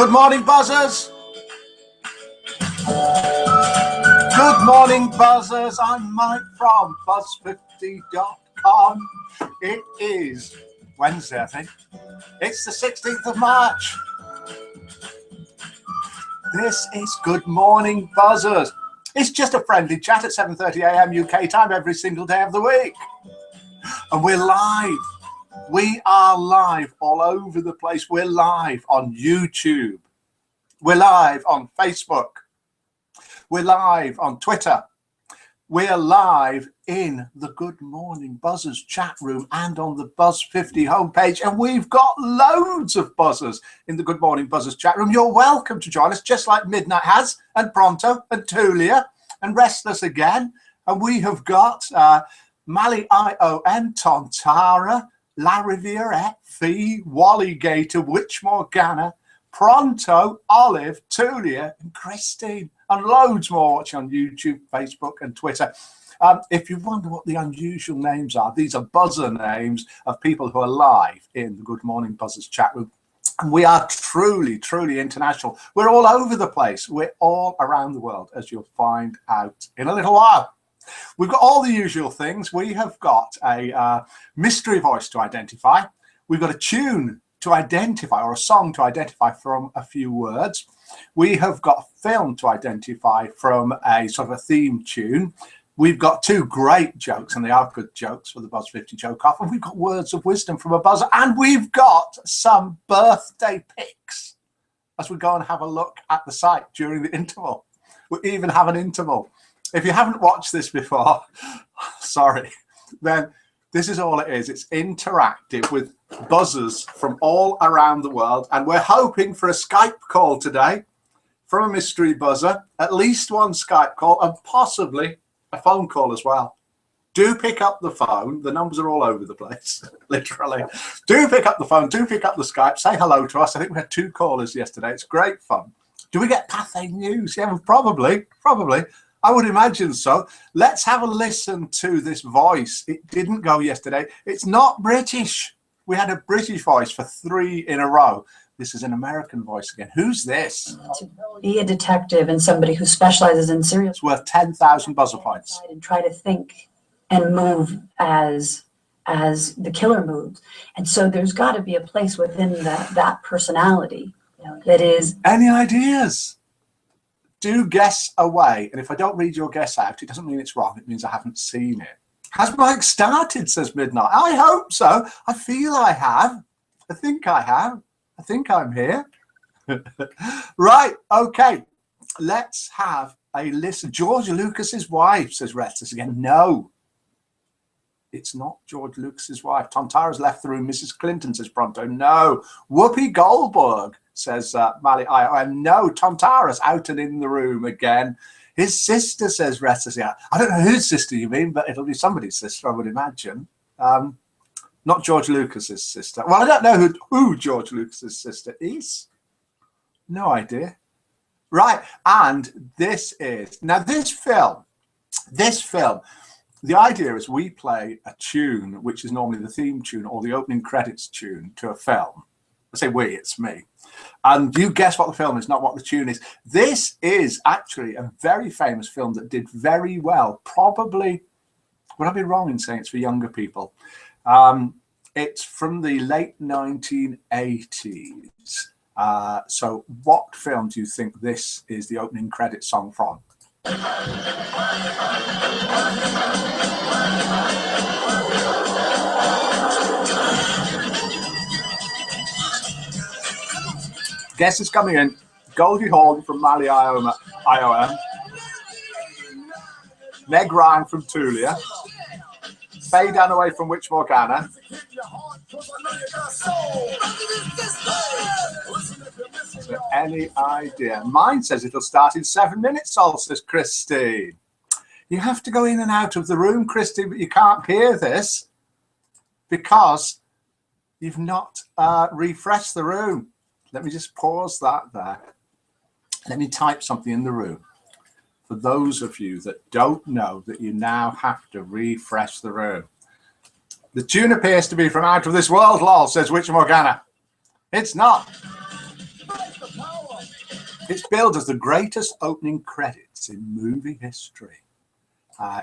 Good morning, buzzers. Good morning, buzzers. I'm Mike from Buzz50.com. It is Wednesday, I think. It's the 16th of March. This is Good Morning, Buzzers. It's just a friendly chat at 7:30 a.m. UK time every single day of the week. And we're live. We are live all over the place. We're live on YouTube. We're live on Facebook. We're live on Twitter. We're live in the Good Morning Buzzers chat room and on the Buzz50 homepage. And we've got loads of buzzers in the Good Morning Buzzers chat room. You're welcome to join us, just like Midnight has, and Pronto, and Tulia, and Restless again. And we have got Mali IOM, Tontara, Larry Viorette, Fee, Wally Gator, Witch Morgana, Pronto, Olive, Tulia, and Christine, and loads more watching on YouTube, Facebook, and Twitter. If you wonder what the unusual names are, these are buzzer names of people who are live in the Good Morning Buzzers chat room. And we are truly, truly international. We're all over the place. We're all around the world, as you'll find out in a little while. We've got all the usual things. We have got a mystery voice to identify. We've got a tune to identify, or a song to identify from a few words. We have got a film to identify from a sort of a theme tune. We've got two great jokes, and they are good jokes for the Buzz50 joke off. And we've got words of wisdom from a buzzer. And we've got some birthday pics as we go and have a look at the site during the interval. We even have an interval. If you haven't watched this before, sorry, then this is all it is. It's interactive with buzzers from all around the world. And we're hoping for a Skype call today from a mystery buzzer, at least one Skype call, and possibly a phone call as well. Do pick up the phone. The numbers are all over the place, literally. Do pick up the phone. Do pick up the Skype. Say hello to us. I think we had 2 callers yesterday. It's great fun. Do we get Pathé News? Yeah, probably. I would imagine so. Let's have a listen to this voice. It didn't go yesterday. It's not British. We had a British voice for 3 in a row. This is an American voice again. Who's this? To be a detective and somebody who specializes in serial. It's worth 10,000 buzzer points. And try to think and move as the killer moves. And so there's got to be a place within that personality, that is. Any ideas? Do guess away. And if I don't read your guess out, it doesn't mean it's wrong. It means I haven't seen it. Has Mike started, says Midnight. I hope so. I feel I have. I think I have. I think I'm here. Right. Okay. Let's have a listen. George Lucas's wife, says Restless again. No. It's not George Lucas's wife. Tontara's left the room. Mrs. Clinton, says Pronto. No. Whoopi Goldberg, says Mali IOM. No. Tontara's out and in the room again. His sister, says Restless. Yeah. I don't know whose sister you mean, but it'll be somebody's sister, I would imagine. Not George Lucas's sister. Well, I don't know who George Lucas's sister is. No idea. Right. And this is, now this film, the idea is we play a tune, which is normally the theme tune or the opening credits tune to a film. I say we, it's me. And you guess what the film is, not what the tune is. This is actually a very famous film that did very well. Probably, would I be wrong in saying it's for younger people? It's from the late 1980s. So what film do you think this is the opening credit song from? Guess is coming in. Goldie Hawn from Mali IOM. Meg Ryan from Tulia. Faye Dunaway from Witch Morgana. So any idea? Mine says it'll start in 7 minutes, says Christine. You have to go in and out of the room, Christine, but you can't hear this because you've not refreshed the room. Let me just pause that there. Let me type something in the room. For those of you that don't know that you now have to refresh the room. The tune appears to be from Out of This World, lol, says Witch Morgana. It's not. It's billed as the greatest opening credits in movie history.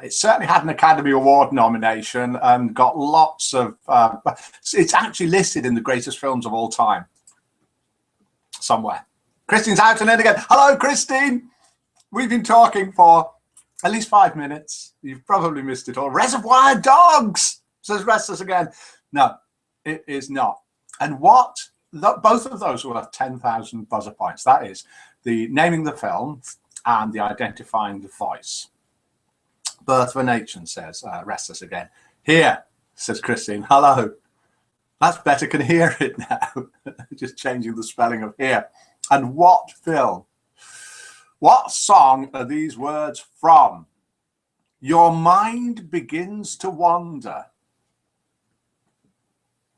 It certainly had an Academy Award nomination and got lots of... it's actually listed in the greatest films of all time. Somewhere. Christine's out and in again. Hello, Christine. We've been talking for at least 5 minutes. You've probably missed it all. Reservoir Dogs, says Restless again. No, it is not. And what? Both of those were worth 10,000 buzzer points. That is the naming the film and the identifying the voice. Birth of a Nation, says Restless again. Here, says Christine. Hello. That's better, can hear it now. Just changing the spelling of here. And what film? What song are these words from? Your mind begins to wander.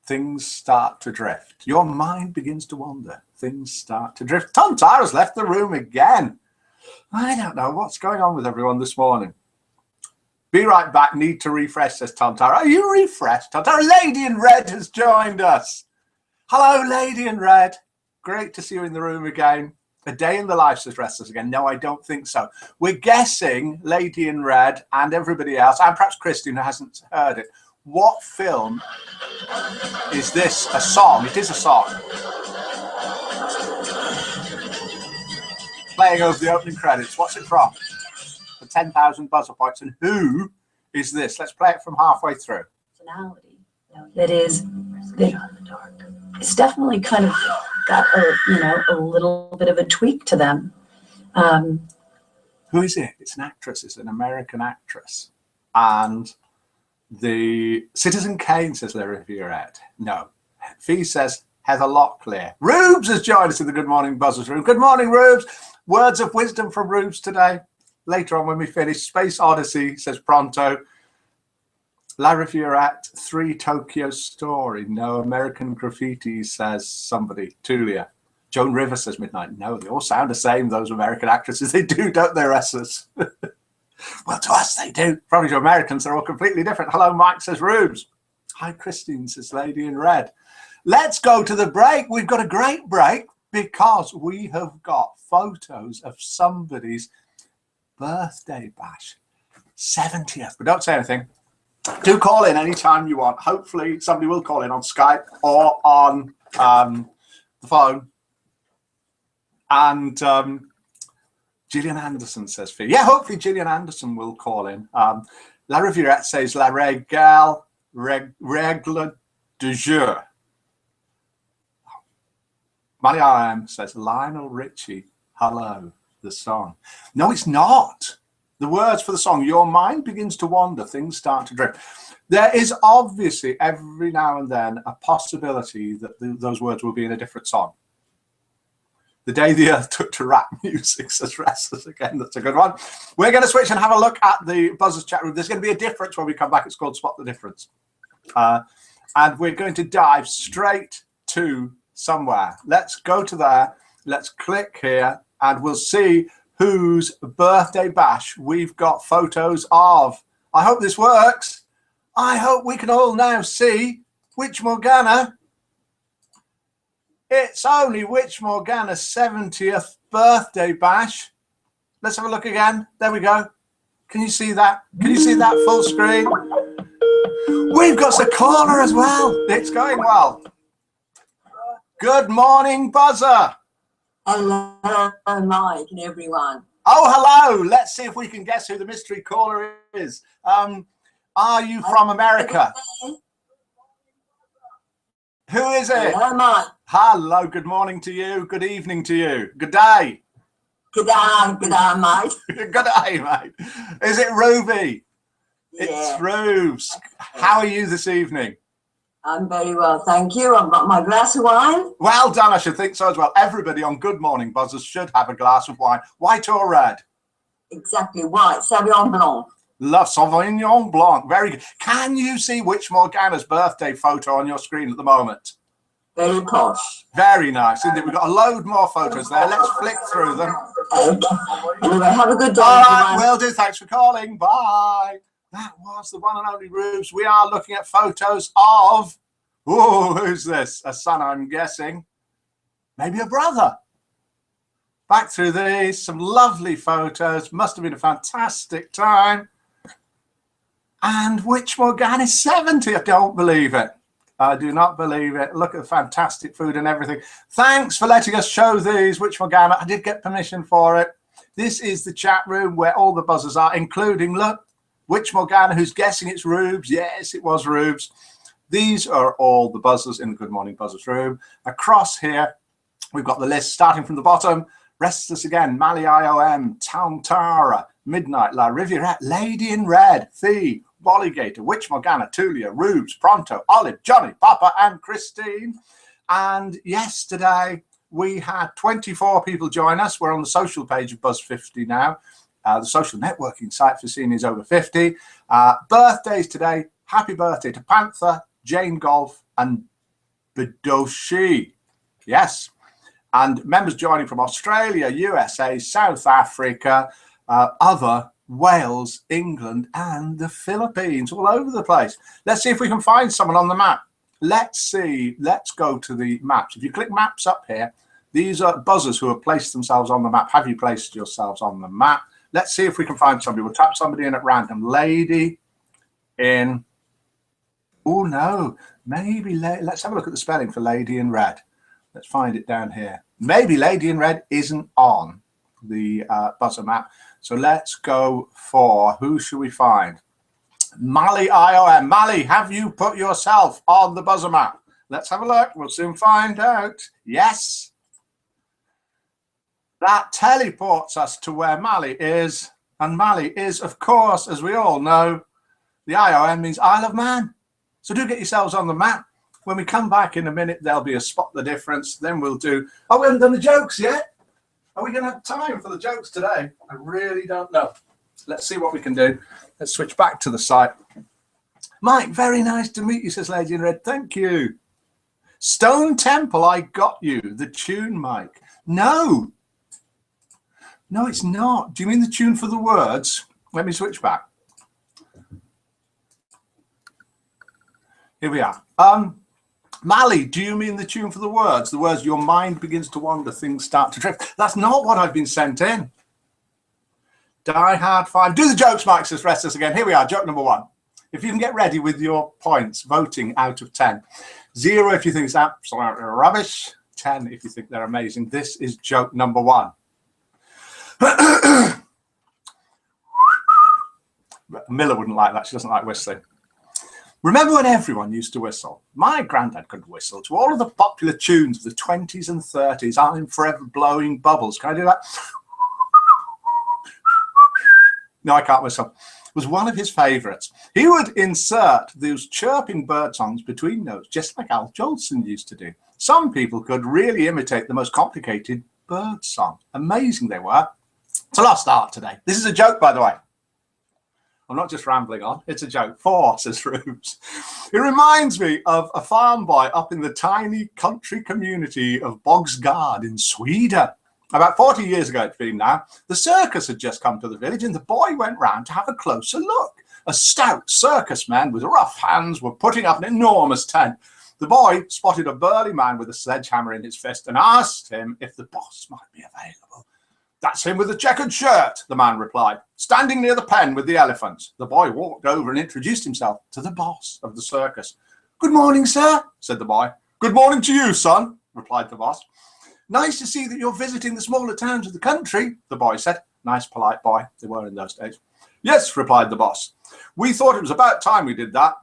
Things start to drift. Your mind begins to wander. Things start to drift. Tom Tara's left the room again. I don't know what's going on with everyone this morning. Be right back. Need to refresh, says Tom Tara. Are you refreshed, Tom Tara? Lady in Red has joined us. Hello, Lady in Red. Great to see you in the room again. A day in the life, says Restless again. No, I don't think so. We're guessing, Lady in Red and everybody else, and perhaps Christine who hasn't heard it. What film is this? A song? It is a song. Playing over the opening credits. What's it from? For 10,000 buzzer points. And who is this? Let's play it from halfway through. Personality that is it's definitely kind of got a little bit of a tweak to them. Who is it? It's an actress. It's an American actress. And the Citizen Kane, says Larry Viewrat. No. Fee says Heather Locklear. Rubes has joined us in the Good Morning Buzzers room. Good morning, Rubes. Words of wisdom from Rubes today. Later on when we finish. Space Odyssey, says Pronto. Larry Viewrat, 3 Tokyo Story. No. American Graffiti, says somebody. Tulia. Joan Rivers says Midnight. No, they all sound the same, those American actresses. They do, don't they, Restless? Well, to us they do. Probably to Americans, they're all completely different. Hello, Mike, says Rubes. Hi, Christine, says Lady in Red. Let's go to the break. We've got a great break because we have got photos of somebody's birthday bash. 70th. But don't say anything. Do call in anytime you want. Hopefully somebody will call in on Skype or on the phone. And Gillian Anderson, says Fee. Yeah, hopefully Gillian Anderson will call in. La Rivière says La Règle du jour. Mariam says Lionel Richie, Hello, the song. No, it's not. The words for the song, your mind begins to wander, things start to drift. There is obviously every now and then a possibility that those words will be in a different song. The Day the Earth Took to Rap Music, says Restless again. That's a good one. We're going to switch and have a look at the Buzzers chat room. There's going to be a difference when we come back. It's called Spot the Difference. And we're going to dive straight to somewhere. Let's go to there. Let's click here and we'll see whose birthday bash we've got photos of. I hope this works. I hope we can all now see Witch Morgana. It's only Witch Morgana's 70th birthday bash. Let's have a look again. There we go. Can you see that? Can you see that full screen? We've got a caller as well. It's going well. Good morning, Buzzer. Hello, Mike and everyone. Oh, hello. Let's see if we can guess who the mystery caller is. Are you from America? Who is it? Hello, Mike. Hello, good morning to you. Good evening to you. Good day. Good day, mate. Good day, mate. Is it Ruby? Yeah. It's Rubes. How are you this evening? I'm very well, thank you. I've got my glass of wine. Well done, I should think so as well. Everybody on Good Morning Buzzers should have a glass of wine. White or red? Exactly, white. Sauvignon Blanc. Love Sauvignon Blanc. Very good. Can you see Witch Morgana's birthday photo on your screen at the moment? Very posh. Very nice, isn't it? We've got a load more photos there. Let's flick through them. Okay. Anyway, have a good day. All right, will do. Thanks for calling. Bye. That was the one and only Rubes. We are looking at photos of, oh, who's this? A son, I'm guessing. Maybe a brother. Back through these, some lovely photos. Must have been a fantastic time. And Witch Morgan is 70. I don't believe it. I do not believe it. Look at the fantastic food and everything. Thanks for letting us show these, Witch Morgana. I did get permission for it. This is the chat room where all the buzzers are, including, look, Witch Morgana, who's guessing it's Rubes. Yes, it was Rubes. These are all the buzzers in the Good Morning Buzzers room. Across here, we've got the list starting from the bottom. Restless Again, Mali IOM, Town Tara, Midnight, La Riviera, Lady in Red, Fee, Bollygator, Witch Morgana, Tulia, Rubes, Pronto, Olive, Johnny, Papa, and Christine. And yesterday we had 24 people join us. We're on the social page of Buzz 50 now. The social networking site for seniors over 50. Birthdays today. Happy birthday to Panther, Jane Golf, and Bedoshi. Yes. And members joining from Australia, USA, South Africa, other Wales, England, and the Philippines, all over the place. Let's see if we can find someone on the map. Let's see. Let's go to the maps. If you click maps up here, these are buzzers who have placed themselves on the map. Have you placed yourselves on the map? Let's see if we can find somebody. We'll tap somebody in at random. Lady in. Oh, no. Maybe. Let's have a look at the spelling for Lady in Red. Let's find it down here. Maybe Lady in Red isn't on the buzzer map. So let's go for, who should we find? Mali IOM. Mali, have you put yourself on the buzzer map? Let's have a look. We'll soon find out. Yes. That teleports us to where Mali is. And Mali is, of course, as we all know, the IOM means Isle of Man. So do get yourselves on the map. When we come back in a minute, there'll be a spot the difference. Then we'll do, oh, we haven't done the jokes yet. Are we going to have time for the jokes today? I really don't know. Let's see what we can do. Let's switch back to the site. Mike, very nice to meet you, says Lady in Red. Thank you. Stone Temple, I got you. The tune, Mike. No. No, it's not. Do you mean the tune for the words? Let me switch back. Here we are. Mali, do you mean the tune for the words? The words, your mind begins to wander, things start to drift. That's not what I've been sent in. Die Hard 5. Do the jokes, Mike, says Restless Again. Here we are, joke number 1. If you can get ready with your points, voting out of 10. 0 if you think it's absolutely rubbish. 10 if you think they're amazing. This is joke number 1. Miller wouldn't like that. She doesn't like whistling. Remember when everyone used to whistle? My granddad could whistle to all of the popular tunes of the 20s and 30s. I'm forever blowing bubbles. Can I do that? No, I can't whistle. It was one of his favorites. He would insert those chirping bird songs between notes, just like Al Jolson used to do. Some people could really imitate the most complicated bird song. Amazing they were. It's a lost art today. This is a joke, by the way. I'm not just rambling on. It's a joke. 4, says Rubes. It reminds me of a farm boy up in the tiny country community of Bogsgard in Sweden. About 40 years ago, it's been now, the circus had just come to the village and the boy went round to have a closer look. A stout circus man with rough hands were putting up an enormous tent. The boy spotted a burly man with a sledgehammer in his fist and asked him if the boss might be available. That's him with the checkered shirt, the man replied, standing near the pen with the elephants. The boy walked over and introduced himself to the boss of the circus. Good morning, sir, said the boy. Good morning to you, son, replied the boss. Nice to see that you're visiting the smaller towns of the country, the boy said. Nice, polite boy they were in those days. Yes, replied the boss. We thought it was about time we did that.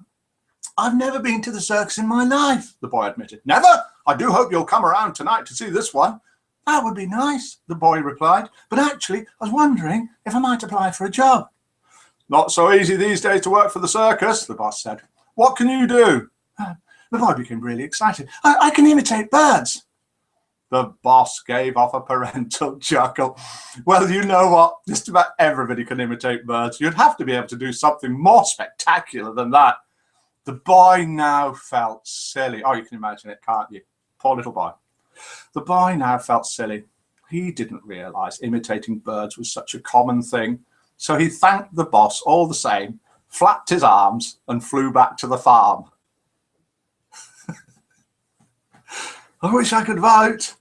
I've never been to the circus in my life, the boy admitted. Never? I do hope you'll come around tonight to see this one. That would be nice, the boy replied. But actually, I was wondering if I might apply for a job. Not so easy these days to work for the circus, the boss said. What can you do? The boy became really excited. I can imitate birds. The boss gave off a parental chuckle. Well, you know what? Just about everybody can imitate birds. You'd have to be able to do something more spectacular than that. The boy now felt silly. Oh, you can imagine it, can't you? Poor little boy. The boy now felt silly. He didn't realize imitating birds was such a common thing. So he thanked the boss all the same, flapped his arms, and flew back to the farm. I wish I could vote.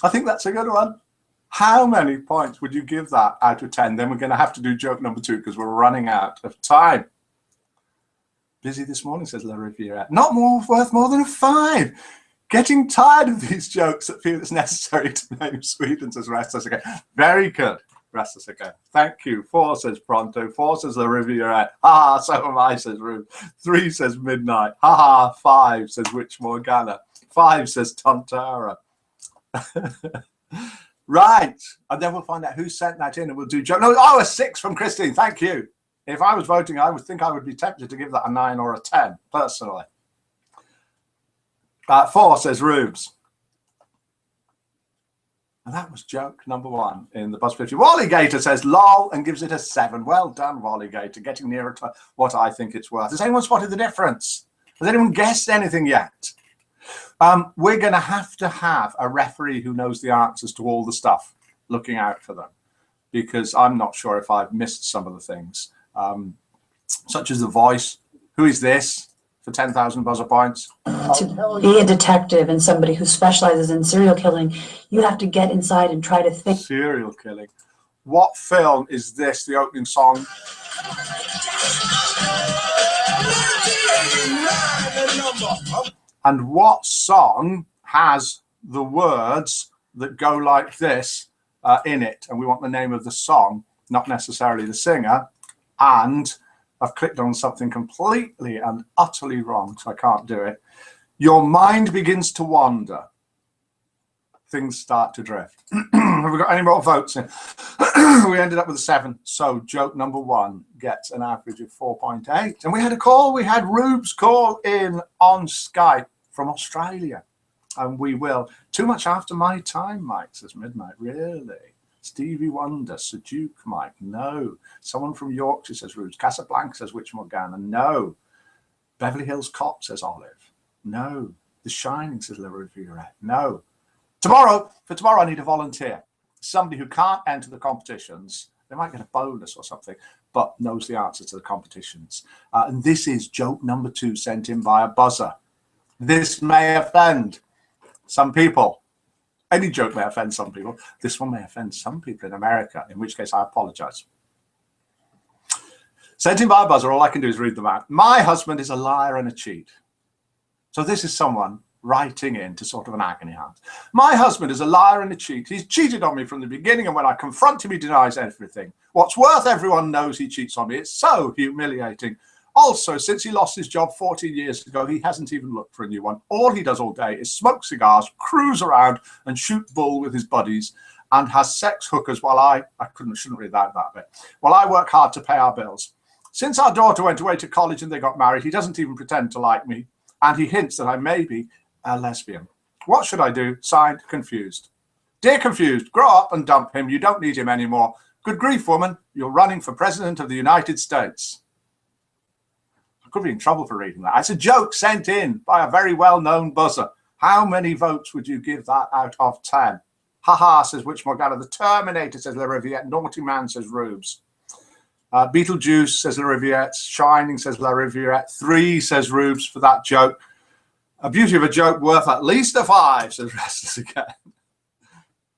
I think that's a good one. How many points would you give that out of 10? Then we're going to have to do joke number 2 because we're running out of time. Busy this morning, says La Riviera. Not worth more than a 5. Getting tired of these jokes that feel it's necessary to name Sweden, says Restless Again. Very good. Restless Again. Thank you. 4, says Pronto. 4, says La Riviera. Ha ha, so am I, says Rube. 3, says Midnight. Ha ha. 5, says Witch Morgana. 5, says Tontara. Right. And then we'll find out who sent that in and we'll do joke. No, oh, a 6 from Christine. Thank you. If I was voting, I would think I would be tempted to give that a 9 or a 10, personally. 4, says Rubes. And that was joke number 1 in the Buzz 50. Wally Gator says lol and gives it a 7. Well done, Wally Gator, getting nearer to what I think it's worth. Has anyone spotted the difference? Has anyone guessed anything yet? We're going to have a referee who knows the answers to all the stuff, looking out for them, because I'm not sure if I've missed some of the things, such as the voice. Who is this? For 10,000 buzzer points. To be a detective and somebody who specializes in serial killing, you have to get inside and try to think. Serial killing. What film is this, the opening song? And what song has the words that go like this in it? And we want the name of the song, not necessarily the singer. And I've clicked on something completely and utterly wrong, so I can't do it. Your mind begins to wander. Things start to drift. Have we got any more votes in? We ended up with a 7. So joke number 1 gets an average of 4.8. And we had a call. We had Rubes call in on Skype from Australia. And we will. Too much after my time, Mike, says Midnight. Really? Stevie Wonder, Sir Duke, Mike, no. Someone from Yorkshire, says Rubes. Casablanca, says Witch Morgana, no. Beverly Hills Cop, says Olive, no. The Shining, says La Riviera, no. For tomorrow, I need a volunteer. Somebody who can't enter the competitions. They might get a bonus or something, but knows the answer to the competitions. And this is joke number 2 sent in by a buzzer. This may offend some people. Any joke may offend some people. This one may offend some people in America, in which case I apologize. Sent in by a buzzer, all I can do is read them out. My husband is a liar and a cheat. So this is someone writing into sort of an agony aunt. My husband is a liar and a cheat. He's cheated on me from the beginning, and when I confront him, he denies everything. What's worth, everyone knows he cheats on me. It's so humiliating. Also, since he lost his job 14 years ago, he hasn't even looked for a new one. All he does all day is smoke cigars, cruise around, and shoot bull with his buddies, and has sex hookers while I shouldn't read that bit, while I work hard to pay our bills. Since our daughter went away to college and they got married, he doesn't even pretend to like me, and he hints that I may be a lesbian. What should I do? Signed, Confused. Dear Confused, grow up and dump him. You don't need him anymore. Good grief, woman. You're running for President of the United States. Could be in trouble for reading that. It's a joke sent in by a very well-known buzzer. How many votes would you give that out of 10? Ha, says Witch Morgana. The Terminator, says La Riviera. Naughty Man, says Rubes. Beetlejuice, says La Riviera. Shining, says La Riviera. 3, says Rubes, for that joke. A beauty of a joke worth at least a 5, says Restless Again.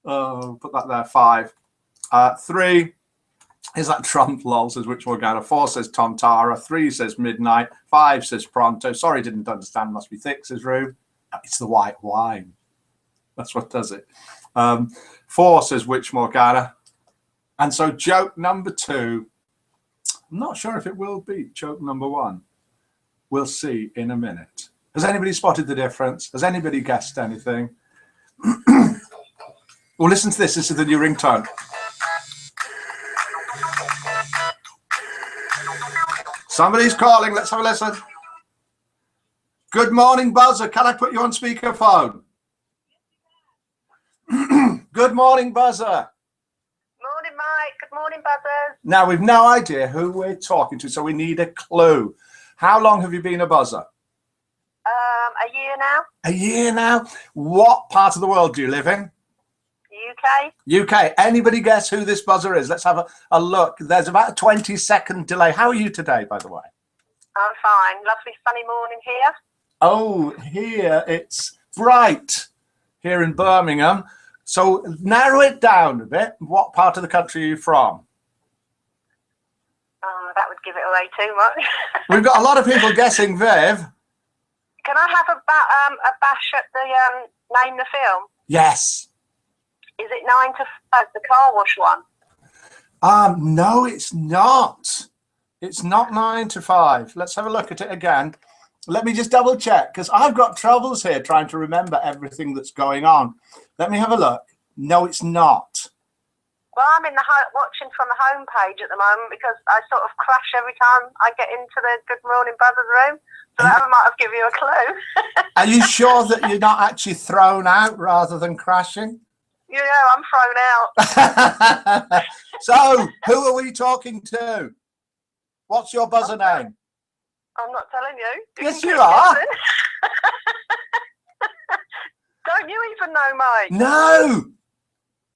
Oh, put that there, 5. 3. Is that Trump, lol, says Witch Morgana. 4 says Tontara. 3 says Midnight. 5 says Pronto. Sorry, didn't understand. Must be thick, says Rube. It's the white wine. That's what does it. 4 says Witch Morgana. And so joke number 2, I'm not sure if it will beat joke number 1. We'll see in a minute. Has anybody spotted the difference? Has anybody guessed anything? Well, listen to this. This is the new ringtone. Somebody's calling. Let's have a listen. Good morning, buzzer. Can I put you on speakerphone? Good morning, buzzer. Morning, Mike. Good morning, buzzers. Now, we've no idea who we're talking to, so we need a clue. How long have you been a buzzer? A year now. A year now? What part of the world do you live in? UK. UK. Anybody guess who this buzzer is? Let's have a look. There's about a 20-second delay. How are you today, by the way? I'm fine. Lovely sunny morning here. Oh, here it's bright here in Birmingham. So narrow it down a bit. What part of the country are you from? Oh, that would give it away too much. We've got a lot of people guessing Viv. Can I have a bash at the name the film? Yes. Is it 9 to 5, the car wash one? No, it's not. It's not 9 to 5. Let's have a look at it again. Let me just double check, because I've got troubles here trying to remember everything that's going on. Let me have a look. No, it's not. Well, I'm in the watching from the home page at the moment because I sort of crash every time I get into the Good Morning Buzzers room. So that might have given you a clue. Are you sure that you're not actually thrown out rather than crashing? You know, I'm thrown out. So, who are we talking to? What's your buzzer name? I'm not telling you. Yes, can you keep are. guessing. Don't you even know mine? No.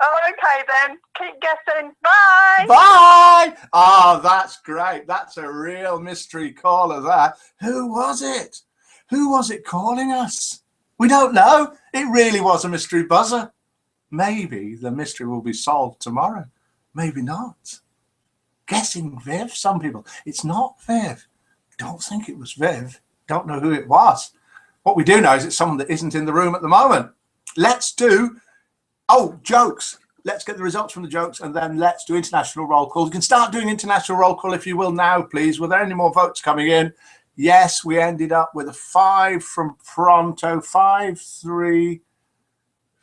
Oh, okay then. Keep guessing. Bye. Bye. Oh, that's great. That's a real mystery caller there. Who was it? Who was it calling us? We don't know. It really was a mystery buzzer. Maybe the mystery will be solved tomorrow. Maybe not. Guessing Viv, some people. It's not Viv. Don't think it was Viv. Don't know who it was. What we do know is it's someone that isn't in the room at the moment. Let's do, jokes. Let's get the results from the jokes and then let's do international roll call. You can start doing international roll call if you will now, please. Were there any more votes coming in? Yes, we ended up with a 5 from Pronto, 5, 3,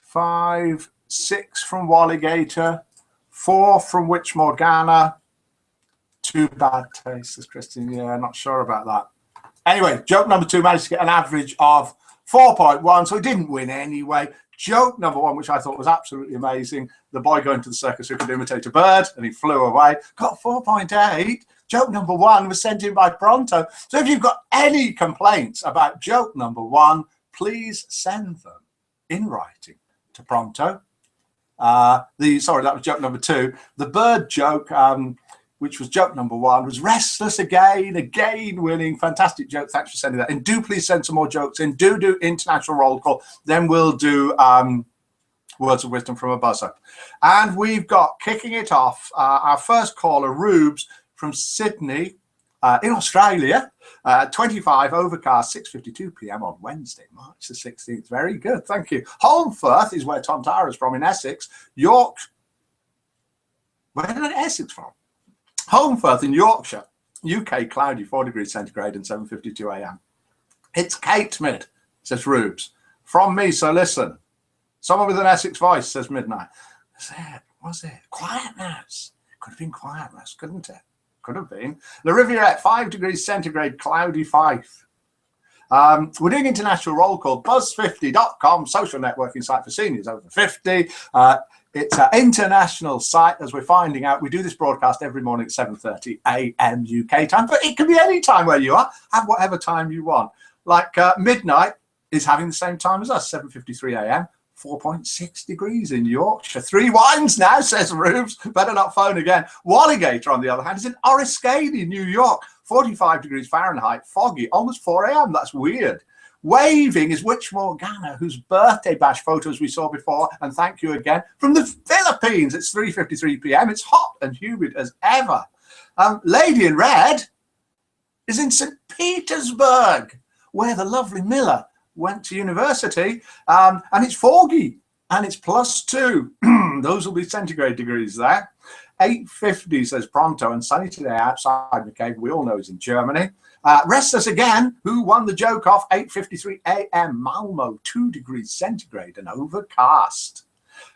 5, 6 from Walligator, 4 from Witch Morgana, 2 bad tastes, Christine. Yeah, not sure about that. Anyway, joke number 2 managed to get an average of 4.1, so it didn't win anyway. Joke number 1, which I thought was absolutely amazing, the boy going to the circus who could imitate a bird, and he flew away, got 4.8. Joke number 1 was sent in by Pronto. So if you've got any complaints about joke number 1, please send them in writing to Pronto. Sorry, that was joke number 2. The bird joke, which was joke number 1, was restless again winning. Fantastic joke. Thanks for sending that in. Do please send some more jokes in. Do international roll call. Then we'll do words of wisdom from a buzzer. And we've got, kicking it off, our first caller, Rubes from Sydney in Australia. 25 overcast, 6:52 p.m. on Wednesday, March the 16th. Very good. Thank you. Holmfirth is where Tom Tara's from in Essex. York. Where did Essex from? Holmfirth in Yorkshire, UK, cloudy, 4 degrees centigrade and 7:52 a.m. It's Kate Mid, says Rubes. From me, so listen. Someone with an Essex voice, says Midnight. Was it? Quietness. Could have been quietness, couldn't it? Could have been. The Riviera, 5 degrees centigrade, cloudy, Fife. We're doing international roll call. Buzz50.com, social networking site for seniors over 50. It's an international site, as we're finding out. We do this broadcast every morning at 7:30 a.m. UK time, but it can be any time where you are. Have whatever time you want. Like Midnight is having the same time as us, 7:53 a.m. 4.6 degrees in Yorkshire. 3 wines now, says Rubes. Better not phone again. Walligator, on the other hand, is in Oriskany, New York. 45 degrees Fahrenheit, foggy, almost 4 a.m. That's weird. Waving is Witch Morgana, whose birthday bash photos we saw before, and thank you again, from the Philippines. It's 3:53 p.m. It's hot and humid as ever. Lady in Red is in St. Petersburg, where the lovely Miller went to university, and it's foggy, and it's +2. Those will be centigrade degrees there. 8:50, says Pronto, and sunny today outside the cave. We all know he's in Germany. Restless again, who won the joke off, 8:53 a.m. Malmo, 2 degrees centigrade and overcast.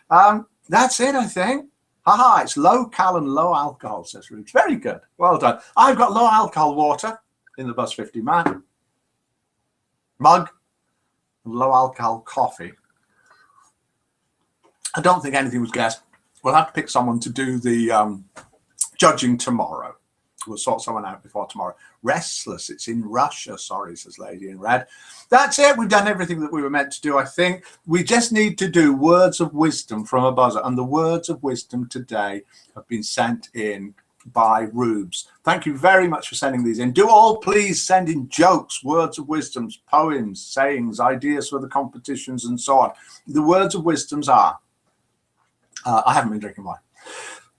That's it, I think. Haha, it's low cal and low alcohol, says Rubes. Very good. Well done. I've got low alcohol water in the Buzz 50 mug, and low alcohol coffee. I don't think anything was guessed. We'll have to pick someone to do the judging tomorrow. We'll sort someone out before tomorrow. Restless, it's in Russia, sorry, says Lady in Red. That's it. We've done everything that we were meant to do, I think. We just need to do words of wisdom from a buzzer. And the words of wisdom today have been sent in by Rubes. Thank you very much for sending these in. Do all please send in jokes, words of wisdoms, poems, sayings, ideas for the competitions and so on. The words of wisdoms are, I haven't been drinking wine.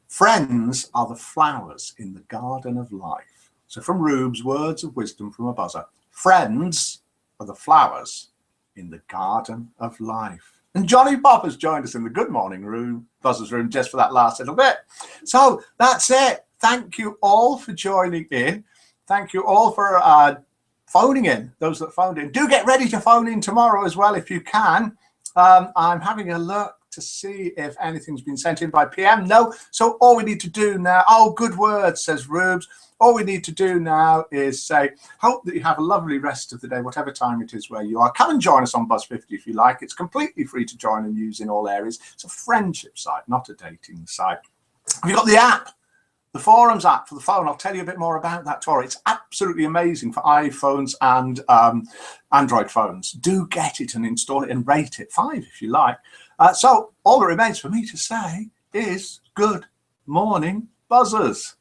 Friends are the flowers in the garden of life. So from Rubes, words of wisdom from a buzzer. Friends are the flowers in the garden of life. And Johnny Bob has joined us in the Good Morning Room, Buzzers Room, just for that last little bit. So that's it. Thank you all for joining in. Thank you all for phoning in, those that phoned in. Do get ready to phone in tomorrow as well if you can. I'm having a look to see if anything's been sent in by PM. No, so all we need to do now, oh, good words, says Rubes. All we need to do now is say, hope that you have a lovely rest of the day, whatever time it is where you are. Come and join us on Buzz 50 if you like. It's completely free to join and use in all areas. It's a friendship site, not a dating site. Have you got the app? The Forums app for the phone. I'll tell you a bit more about that tomorrow. It's absolutely amazing for iPhones and Android phones. Do get it and install it and rate it 5 if you like. So all that remains for me to say is good morning, buzzers.